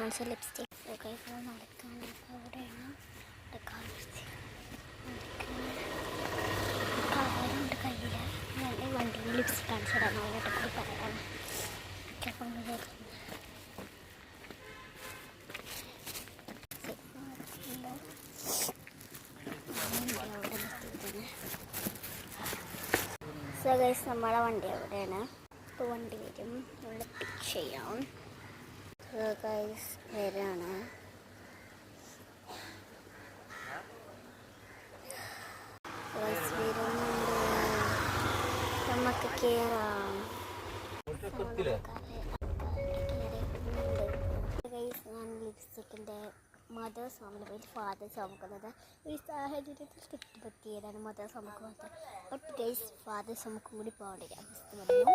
കാണിച്ച ലിപ്സ്റ്റിക് ഒക്കെ നടക്കാൻ അവിടെയാണ് കവറുണ്ട് കയ്യിൽ. നല്ല വണ്ടിയിൽ ലിപ്സ്റ്റിക് കാണിച്ചതാണ് അതിനോട്ട് പോയി പറയാനാണ് അപ്പം സോ ഗൈസ് നമ്മളെ വണ്ടി എവിടെയാണ്? ഇപ്പോൾ വണ്ടി വരും, നമ്മൾ പിക്ക് ചെയ്യാം. സോ ഗൈസ് വരാണ്. ഗൈസ് വരുന്നുണ്ട്, നമുക്ക് കയറാം. ഗൈസ് ഞാൻ ലിപ്സ്റ്റിക്കിൻ്റെ മദേഴ്സ് ഹോമിൽ പോയി ഫാദേഴ്സ് ഹോമിക്കുന്നത് ഈ സാഹചര്യത്തിൽ തെറ്റുപറ്റിയതാണ്. മദേഴ്സ് ഹോമിക്ക് പോയിട്ട് ബട്ട് ഗൈസ് ഫാദേഴ്സ് ഹോമിക്ക് കൂടി പോകേണ്ട അവസ്ഥ വന്നു.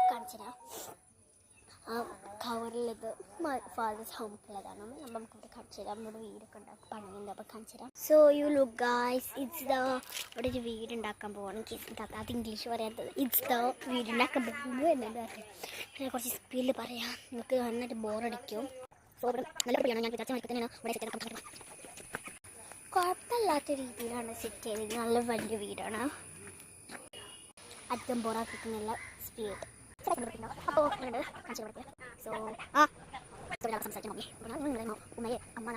കാണിച്ചുതരാം. ആ കവറിലിത് ഫാദേഴ്സ് ഹോമിക്കുള്ളതാണ്. നമുക്ക് ഇവിടെ കാണിച്ചു തരാം. നമ്മുടെ വീടൊക്കെ ഉണ്ടാക്കും പണിയുണ്ട്, അപ്പോൾ കാണിച്ചു തരാം. So you look guys, it's the ഇവിടെ ഒരു വീടുണ്ടാക്കാൻ പോകണം. അത് ഇംഗ്ലീഷ് പറയാത്തത് ഇറ്റ്സ് ദ വീടുണ്ടാക്കാൻ പോകുന്നു എന്നുള്ളത് അറിയാം. പിന്നെ കുറച്ച് സ്പീഡിൽ പറയാം, നിങ്ങൾക്ക് നന്നായിട്ട് ബോറടിക്കും. സോ ഇവിടെ നല്ല പൊടിയാണ്, ഞാൻ വിചാരിച്ച മണിക്ക് തന്നെയാണ് ഇവിടെ സെറ്റ് ചെയ്ത് കുഴപ്പമില്ലാത്ത രീതിയിലാണ് സെറ്റ് ചെയ്തത്. നല്ല വലിയ വീടാണ്. അധികം ബോറാക്കിക്കുന്നില്ല സ്പീഡ്. അപ്പോൾ കാണിച്ചു കൊടുക്കുക. സോ സംസാരിക്കാൻ മമ്മി ഉമ്മയെ അമ്മ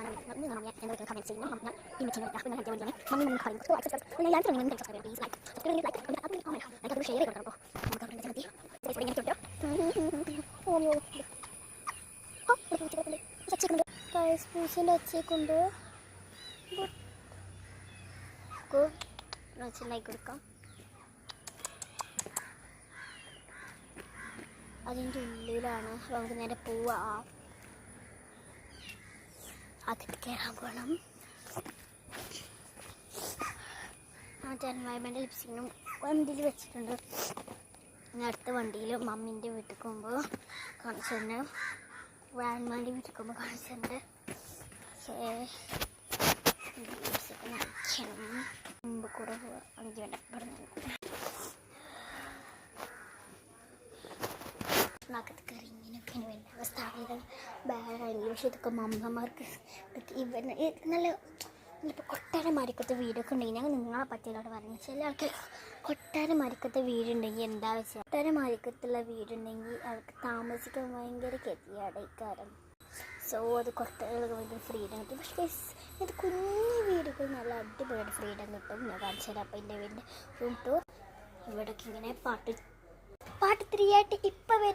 മമ്മിയെ എന്തൊക്കെ കമൻറ്റ് ചെയ്യുന്നു. ഞാൻ ഇമിറ്റിന് മമ്മി നിങ്ങൾ പറയും എല്ലാവരും ഷെയർ ചെയ്ത് കൊടുക്കണം. അപ്പോൾ സ്പൂസിൻ്റെ ഒച്ചയൊക്കെ ഉണ്ടാക്കി കൊടുക്കാം. അതിൻ്റെ ഉള്ളിലാണ്. നമുക്ക് നേരെ പോവാം, അകത്ത് കയറാൻ പോകണം. എൻവയൺമെൻ്റ് ലിപ്സ്റ്റിക്കും വണ്ടിയിൽ വെച്ചിട്ടുണ്ട്. അടുത്ത വണ്ടിയിൽ മമ്മീൻ്റെ വീട്ടിൽ പോകുമ്പോൾ കാണിച്ചിട്ടുണ്ട്, വാൻമാൻ്റെ വീട്ടിൽ പോകുമ്പോൾ കാണിച്ചിട്ടുണ്ട്. പക്ഷേ ലിപ്സ്റ്റിക്ക് നയിക്കണം. മുമ്പ് കൂടെ അഞ്ച് വേണ്ട ഇവിടെ അകത്ത് കയറി ഇങ്ങനെയൊക്കെയാണ് വേണ്ട അവസ്ഥ. ആളുകൾ ബാഡാണെങ്കിൽ പക്ഷേ ഇതൊക്കെ മമ്മമാർക്ക് ഇവർ നല്ല ഇപ്പോൾ കൊട്ടാരം മരിക്കത്തെ വീടൊക്കെ ഉണ്ടെങ്കിൽ ഞങ്ങൾ നിങ്ങളെ പറ്റിയതോട് പറഞ്ഞു. ചില ആൾക്കാർ കൊട്ടാരം മരിക്കത്തെ വീടുണ്ടെങ്കിൽ എന്താ വെച്ചാൽ കൊട്ടാരം മരിക്കത്തുള്ള വീടുണ്ടെങ്കിൽ അവർക്ക് താമസിക്കാൻ ഭയങ്കര ഗതികേടായിക്കാരം. സോ അത് കൊട്ടാരങ്ങൾക്ക് ഭയങ്കര ഫ്രീഡം കിട്ടും. പക്ഷേ ഇത് കുഞ്ഞു വീടുകൾ നല്ല അടിപൊളിയായിട്ട് ഫ്രീഡം കിട്ടും. ഞാൻ കാണിച്ചു തരാം. അപ്പോൾ എൻ്റെ വീടിൻ്റെ റൂം ടൂർ ഇവിടേക്ക് ഇങ്ങനെ പാർട്ട് 3 ആയിട്ട് ഇപ്പം വരുന്നത്.